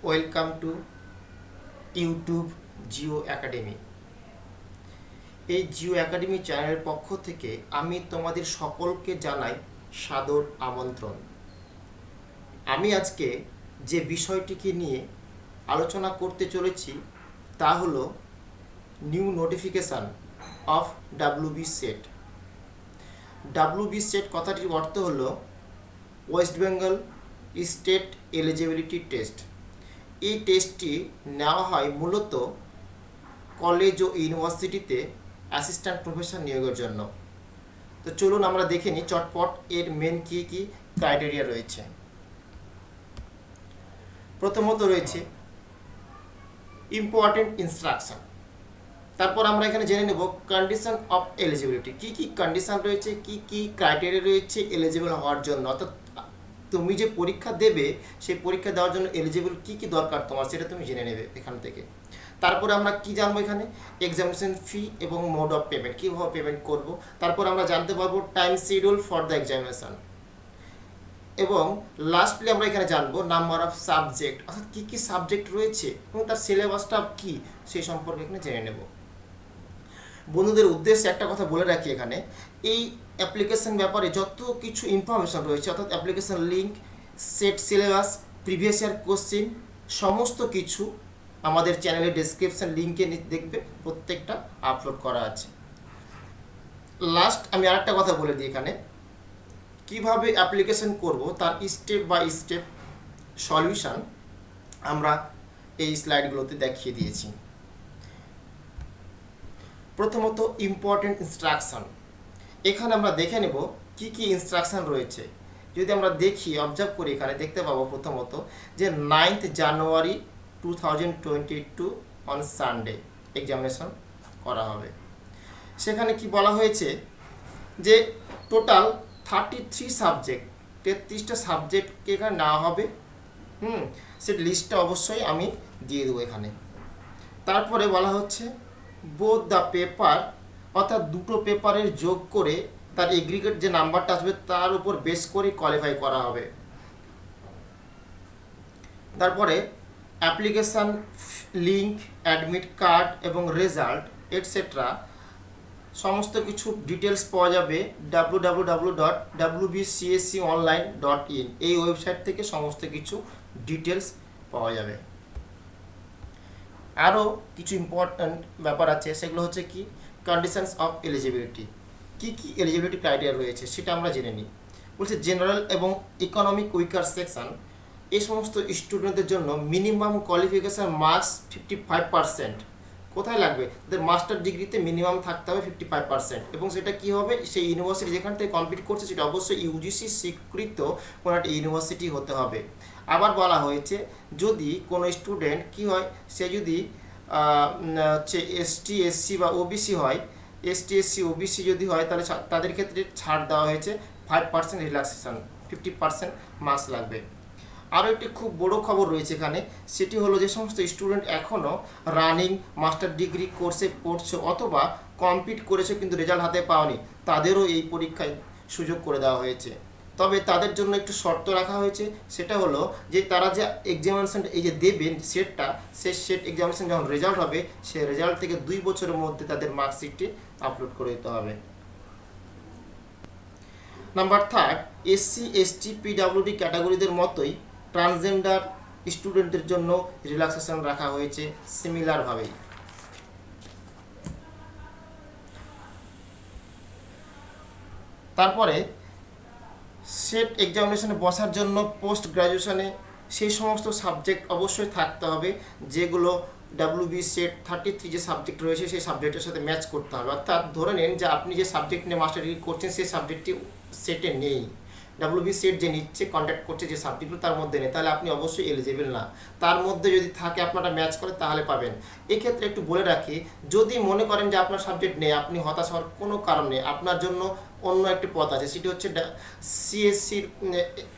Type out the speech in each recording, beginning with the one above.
Welcome to YouTube Jio academy. এই Jio academy চ্যানেলের পক্ষ থেকে আমি তোমাদের সকলকে জানাই সাদর আমন্ত্রণ। আমি আজকে যে বিষয়টিকে নিয়ে আলোচনা করতে চলেছি তা হলো new notification of WBSET। WBSET কথাটির অর্থ হলো West Bengal state eligibility test. এই টেস্টটি নেওয়া হয় মূলত কলেজ ও ইউনিভার্সিটিতে অ্যাসিস্ট্যান্ট প্রফেসর নিয়োগের জন্য। তো চলুন আমরা দেখে নিই চটপট এর মেন কী কী ক্রাইটেরিয়া রয়েছে। প্রথমত রয়েছে ইম্পর্টেন্ট ইনস্ট্রাকশন। তারপর আমরা এখানে জেনে নেব কন্ডিশন অফ এলিজিবিলিটি, কী কী কন্ডিশন রয়েছে, কী কী ক্রাইটেরিয়া রয়েছে এলিজিবল হওয়ার জন্য। অর্থাৎ তুমি যে পরীক্ষা দেবে সেই পরীক্ষা দেওয়ার জন্য এলিজিবল কী কী দরকার তোমার সেটা তুমি জেনে নেবে এখান থেকে। তারপরে আমরা কি জানবো এখানে এক্সামিনেশন ফি এবং মোড অফ পেমেন্ট, কীভাবে পেমেন্ট করব। তারপর আমরা জানতে পারবো time schedule for the examination এবং লাস্টলি আমরা এখানে জানবো নাম্বার অফ সাবজেক্ট, অর্থাৎ কী কী সাবজেক্ট রয়েছে এবং তার সিলেবাসটা কী সেই সম্পর্কে এখানে জেনে নেব। বন্ধুদের উদ্দেশ্যে একটা কথা বলে রাখি, এখানে এই অ্যাপ্লিকেশন ব্যাপারে যত কিছু ইনফরমেশন রয়েছে অর্থাৎ application link, set syllabus, previous year question সমস্ত কিছু আমাদের চ্যানেলের ডেসক্রিপশন লিঙ্কে দেখবে, প্রত্যেকটা আপলোড করা আছে। লাস্ট আমি আরেকটা কথা বলে দিই, এখানে কিভাবে অ্যাপ্লিকেশন করব তার স্টেপ বাই স্টেপ সলিউশন আমরা এই স্লাইডগুলোতে দেখিয়ে দিয়েছি। প্রথমত ইম্পর্টেন্ট ইনস্ট্রাকশন। এখানে আমরা দেখে নেব কি কি ইনস্ট্রাকশন রয়েছে। যদি আমরা দেখি অবজার্ভ করি এখানে দেখতে পাবো প্রথমত যে 9th January 2022 on Sunday examination করা হবে। সেখানে কি বলা হয়েছে যে টোটাল 33 সাবজেক্ট, 33টা সাবজেক্টকে এখানে নেওয়া হবে। সে লিস্টটা অবশ্যই আমি দিয়ে দেবো এখানে। তারপরে বলা হচ্ছে বোথ দ্য পেপার, অর্থাৎ দুটো পেপারের যোগ করে তার এগ্রিগেট যে নাম্বারটা আসবে তার উপর বেস করে কোয়ালিফাই করা হবে। তারপরে অ্যাপ্লিকেশান লিঙ্ক, অ্যাডমিট কার্ড এবং রেজাল্ট এটসেট্রা সমস্ত কিছু ডিটেলস পাওয়া যাবে www.wbcsonline.in এই ওয়েবসাইট থেকে সমস্ত কিছু ডিটেলস পাওয়া যাবে। আরও কিছু ইম্পর্ট্যান্ট ব্যাপার আছে, সেগুলো হচ্ছে কি কন্ডিশনস অফ এলিজিবিলিটি, কী কী এলিজিবিলিটি ক্রাইটেরিয়া রয়েছে সেটা আমরা জেনে নিই। বলছে জেনারেল এবং ইকোনমিক উইকার সেকশন এই সমস্ত স্টুডেন্টদের জন্য মিনিমাম কোয়ালিফিকেশান মার্কস 55%। কোথায় লাগবে? তাদের মাস্টার ডিগ্রিতে মিনিমাম থাকতে হবে 55% এবং সেটা কী হবে, সেই ইউনিভার্সিটি যেখান থেকে কমপ্লিট করছে সেটা অবশ্যই ইউজিসি স্বীকৃত কোনো একটা ইউনিভার্সিটি হতে হবে। আবার বলা হয়েছে যদি কোনো স্টুডেন্ট কি হয়, সে যদি হচ্ছে এসটি এসসি বা ওবিসি হয়, এসটি এসসি ওবিসি যদি হয় তাহলে তাদের ক্ষেত্রে ছাড় দেওয়া হয়েছে 5% রিল্যাক্সেশন, 50% মার্কস লাগবে। আরও একটি খুব বড় খবর রয়েছে এখানে, সেটি হলো যে সমস্ত স্টুডেন্ট এখনও রানিং মাস্টার ডিগ্রি কোর্সে পড়ছে অথবা কমপ্লিট করেছে কিন্তু রেজাল্ট হাতে পাওনি, তাদেরও এই পরীক্ষায় সুযোগ করে দেওয়া হয়েছে। তবে তাদের জন্য একটু শর্ত রাখা হয়েছে, সেটা হলো যে তারা যে এক্সামিনেশন এই যে দেবেন সেটটা, সে সেট এক্সামিনেশন যখন রেজাল্ট হবে সে রেজাল্ট থেকে 2 বছরের মধ্যে তাদের মার্কশিটটি আপলোড করে দিতে হবে। নাম্বার 3, এসসি এসটি পিডাব্লিউডি ক্যাটাগরিদের মতোই ট্রান্সজেন্ডার স্টুডেন্টদের জন্য রিল্যাক্সেশন রাখা হয়েছে সিমিলারভাবেই। তারপরে সেট এক্সামিনেশনে বসার জন্য পোস্ট গ্র্যাজুয়েশনে সেই সমস্ত সাবজেক্ট অবশ্যই থাকতে হবে যেগুলো WBSET 33 যে সাবজেক্ট রয়েছে সেই সাবজেক্টের সাথে ম্যাচ করতে হবে। অর্থাৎ ধরে নিন যে আপনি যে সাবজেক্ট নিয়ে মাস্টার ডিগ্রি করছেন সেই সাবজেক্টটি সেটে নেই, WBSET যে নিচ্ছে কন্ট্যাক্ট করছে যে সাবজেক্টগুলো তার মধ্যে নেই, তাহলে আপনি অবশ্যই এলিজিবল না। তার মধ্যে যদি থাকে আপনারা ম্যাচ করে তাহলে পাবেন। এক্ষেত্রে একটু বলে রাখি, যদি মনে করেন যে আপনার সাবজেক্ট নেই, আপনি হতাশ হওয়ার কোনো কারণ নেই, আপনার জন্য অন্য একটি পথ আছে, সেটি হচ্ছে সিএসসির।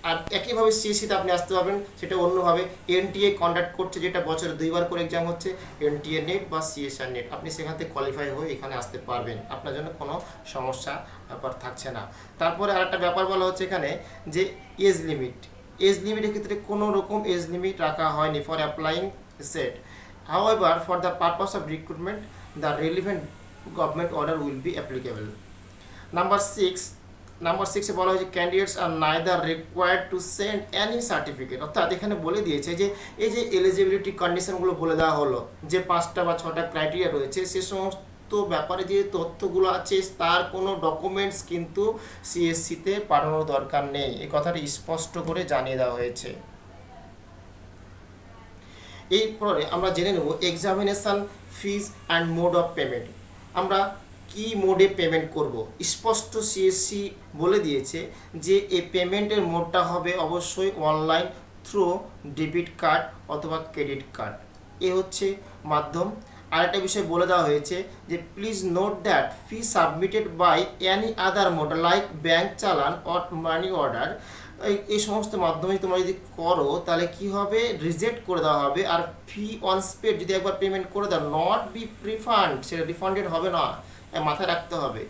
আর একইভাবে সিএসসিতে আপনি আসতে পারবেন, সেটা অন্যভাবে এনটিএ কন্ডাক্ট করছে, যেটা বছরে 2বার করে এক্সাম হচ্ছে, এনটিএ নেট বা সিএসআর নেট। আপনি সেখান থেকে কোয়ালিফাই হয়ে এখানে আসতে পারবেন, আপনার জন্য কোনো সমস্যা ব্যাপার থাকছে না। তারপরে আরেকটা ব্যাপার বলা হচ্ছে এখানে যে এজ লিমিট, এজ লিমিটের ক্ষেত্রে কোনো রকম এজ লিমিট রাখা হয়নি for applying set. However for the purpose of recruitment the relevant government order will be applicable. Number সিক্সে বলা হয়েছে candidates are neither required to send any certificate. অর্থাৎ এখানে বলে দিয়েছে যে এই যে এলিজিবিলিটি কন্ডিশনগুলো বলে দেওয়া হলো, যে 5টা বা 6টা ক্রাইটেরিয়া রয়েছে, সে সমস্ত ব্যাপারে যে তথ্যগুলো আছে তার কোনো ডকুমেন্টস কিন্তু সিএসসিতে পাঠানোর দরকার নেই, এই কথাটি স্পষ্ট করে জানিয়ে দেওয়া হয়েছে। এরপরে আমরা জেনে নেব examination fees and mode of payment. আমরা কি মোডে পেমেন্ট করব, স্পষ্ট সিএসসি বলে দিয়েছে যে এই পেমেন্টের মোডটা হবে অবশ্যই অনলাইন থ্রু ডেবিট কার্ড অথবা ক্রেডিট কার্ড, এ হচ্ছে মাধ্যম। আরেকটা বিষয় বলে দেওয়া হয়েছে যে please note that fee submitted by any other mode like bank challan or money order, এই সমস্ত মাধ্যমে তোমরা যদি করো তাহলে কি হবে, রিজেক্ট করে দেওয়া হবে। আর ফি অন স্পেড যদি একবার পেমেন্ট করে দাও, নট বি রিফান্ড, সেটা রিফান্ডেড হবে না, মাথায় রাখতে হবে।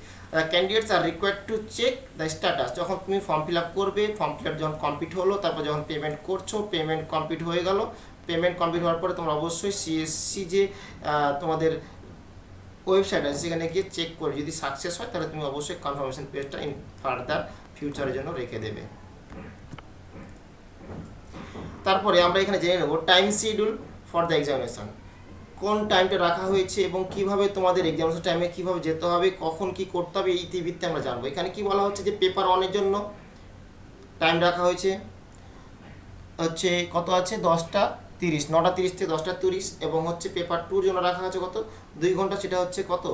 Candidates are required to check the status. যখন তুমি ফর্ম ফিল আপ করবে, ফর্ম ফিল আপ যখন কমপ্লিট হলো, তারপর যখন পেমেন্ট করছো, পেমেন্ট কমপ্লিট হয়ে গেল, পেমেন্ট কমপ্লিট হওয়ার পরে তোমরা অবশ্যই সিএসসি যে তোমাদের ওয়েবসাইট আছে সেখানে গিয়ে চেক করে যদি সাকসেস হয় তাহলে তুমি অবশ্যই কনফার্মেশন পেজটা ইন ফার্দার ফিউচারের জন্য রেখে দেবে। তারপরে আমরা এখানে জেনে নেব time schedule for the examination, কোন টাইমটা রাখা হয়েছে এবং কিভাবে তোমাদের এক্সামিনেশন টাইমে কিভাবে যেতে হবে, কখন কি করতে হবে, ইতিবৃত্তে আমরা জানবো। এখানে কি বলা হচ্ছে যে পেপার 1-এর জন্য টাইম রাখা হয়েছে হচ্ছে কত আছে 10:30, 9:30 থেকে 10:30, এবং হচ্ছে পেপার 2-র জন্য রাখা আছে কত 2 ঘন্টা, সেটা হচ্ছে কত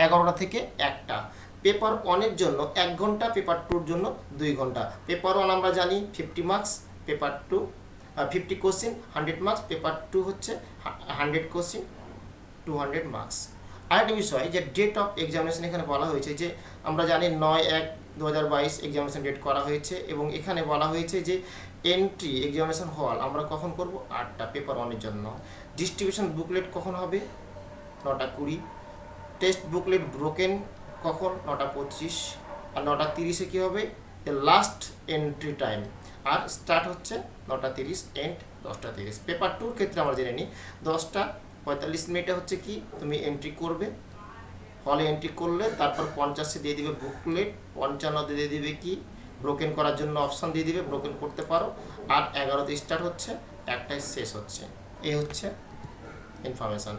11টা থেকে 1টা। পেপার 1-এর জন্য 1 ঘন্টা, পেপার 2-র জন্য 2 ঘন্টা। পেপার 1 আমরা জানি 50 marks, paper 2 50 question 100 marks, paper 2 হচ্ছে 100 কোশ্চেন 200 মার্কস। আরেকটা বিষয় যে ডেট অফ এক্সামিনেশন এখানে বলা হয়েছে যে আমরা জানি 9/1/2022 এক্সামিনেশন ডেট করা হয়েছে, এবং এখানে বলা হয়েছে যে এন্ট্রি এক্সামিনেশন হল আমরা কখন করব 8টা পেপার 1-এর জন্য। ডিস্ট্রিবিউশন বুকলেট কখন হবে 9:20। টেস্ট বুকলেট ব্রোকেন কখন 9:25, আর 9:30-এ কী হবে লাস্ট এন্ট্রি টাইম, আর স্টার্ট হচ্ছে 9:30, এন্ড 10:30। পেপার 2-র ক্ষেত্রে আমরা জেনে নিই 10:45 হচ্ছে কি তুমি এন্ট্রি করবে, হলে এন্ট্রি করলে তারপর 50-এ দিয়ে দিবে বুকলেট, 55-তে দিয়ে দিবে কি ব্রোকেন করার জন্য অপশান দিয়ে দিবে, ব্রোকেন করতে পারো, আর 11তে স্টার্ট হচ্ছে, 1টায় শেষ হচ্ছে। এই হচ্ছে ইনফরমেশান।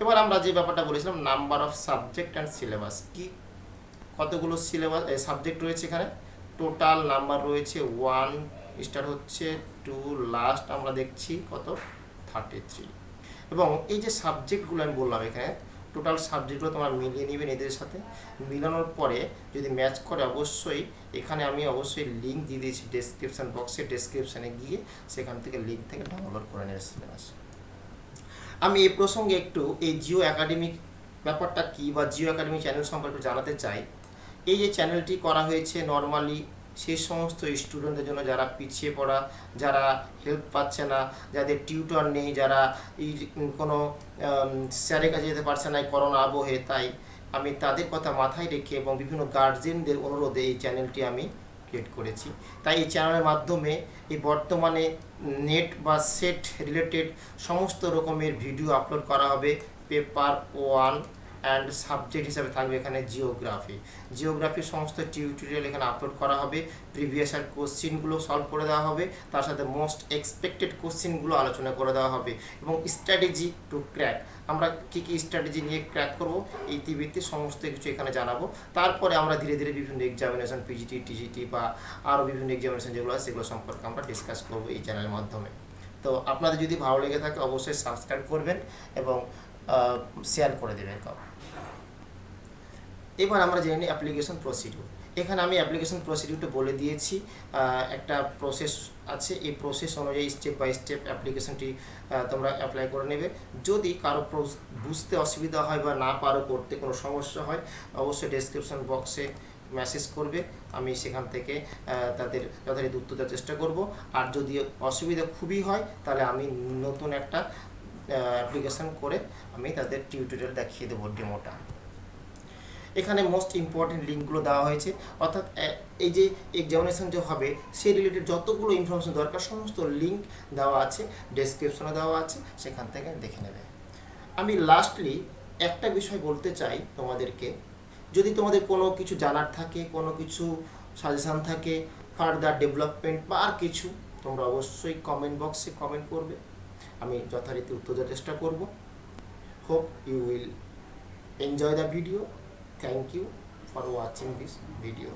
এবার আমরা যে ব্যাপারটা বলেছিলাম number of subject and syllabus, কি কতগুলো সিলেবাস সাবজেক্ট রয়েছে এখানে, টোটাল নাম্বার রয়েছে 1 স্টার্ট হচ্ছে 2 লাস্ট আমরা দেখছি কত 33। এবং এই যে সাবজেক্টগুলো আমি বললাম এখানে টোটাল সাবজেক্টগুলো তোমরা মিলিয়ে নেবেন, এদের সাথে মিলানোর পরে যদি ম্যাচ করে অবশ্যই এখানে আমি অবশ্যই লিঙ্ক দিয়ে দিয়েছি ডেসক্রিপশান বক্সে, ডেসক্রিপশানে গিয়ে সেখান থেকে লিঙ্ক থেকে ডাউনলোড করে নেবে সিলেবাস। আমি এই প্রসঙ্গে একটু এই জিও একাডেমিক ব্যাপারটা কী বা জিও একাডেমি চ্যানেল সম্পর্কে জানাতে চাই। এই যে চ্যানেলটি করা হয়েছে নর্মালি সেই সমস্ত স্টুডেন্টদের জন্য যারা পিছিয়ে পড়া, যারা হেল্প পাচ্ছে না, যাদের টিউটর নেই, যারা এই কোনো স্যারের কাছে যেতে পারছে না এই করোনা আবহে, তাই আমি তাদের কথা মাথায় রেখে এবং বিভিন্ন গার্জেনদের অনুরোধে এই চ্যানেলটি আমি ক্রিয়েট করেছি। তাই এই চ্যানেলের মাধ্যমে এই বর্তমানে নেট বা সেট রিলেটেড সমস্ত রকমের ভিডিও আপলোড করা হবে। পেপার 1 অ্যান্ড সাবজেক্ট হিসাবে থাকবে এখানে জিওগ্রাফির সমস্ত টিউটোরিয়াল এখানে আপলোড করা হবে, প্রিভিয়াস ইয়ার কোশ্চিনগুলো সলভ করে দেওয়া হবে, তার সাথে মোস্ট এক্সপেক্টেড কোশ্চিনগুলো আলোচনা করে দেওয়া হবে, এবং স্ট্র্যাটেজি টু ক্র্যাক আমরা কী কী স্ট্র্যাটেজি নিয়ে ক্র্যাক করব এই টিভিতে সমস্ত কিছু এখানে জানাবো। তারপরে আমরা ধীরে ধীরে বিভিন্ন এক্সামিনেশন পিজিটি টিজিটি বা আরও বিভিন্ন এক্সামিনেশন যেগুলো আছে সেগুলো সম্পর্কে আমরা ডিসকাস করবো এই চ্যানেলের মাধ্যমে। তো আপনাদের যদি ভালো লেগে থাকে অবশ্যই সাবস্ক্রাইব করবেন এবং শেয়ার করে দেবেন। এবার আমরা জেনে নিই অ্যাপ্লিকেশন প্রসিডিউর। এখানে আমি অ্যাপ্লিকেশন প্রসিডিউরটা বলে দিয়েছি, একটা প্রসেস আছে, এই প্রসেস অনুযায়ী স্টেপ বাই স্টেপ অ্যাপ্লিকেশনটি তোমরা অ্যাপ্লাই করে নেবে। যদি কারো বুঝতে অসুবিধা হয় বা না পারো করতে কোনো সমস্যা হয় অবশ্যই ডেসক্রিপশন বক্সে মেসেজ করবে, আমি সেখান থেকে তাদের যথাযথ উত্তর দেওয়ার চেষ্টা করব। আর যদি অসুবিধা খুবই হয় তাহলে আমি নতুন একটা অ্যাপ্লিকেশন করে আমি তাদের টিউটোরিয়াল দেখিয়ে দেবো, ডেমোটা। এখানে মোস্ট ইম্পর্টেন্ট লিঙ্কগুলো দেওয়া হয়েছে, অর্থাৎ এই যে এক্সামিনেশন যে হবে সেই রিলেটেড যতগুলো ইনফরমেশন দরকার সমস্ত লিঙ্ক দেওয়া আছে, ডেসক্রিপশনে দেওয়া আছে, সেখান থেকে দেখে নেবে। আমি লাস্টলি একটা বিষয় বলতে চাই তোমাদেরকে, যদি তোমাদের কোনো কিছু জানার থাকে, কোনো কিছু সাজেশান থাকে, ফার্দার ডেভেলপমেন্ট বা আর কিছু, তোমরা অবশ্যই কমেন্ট বক্সে কমেন্ট করবে, আমি যথারীতি উত্তর দেওয়ার চেষ্টা করব। Hope you will enjoy the video. Thank you for watching this video.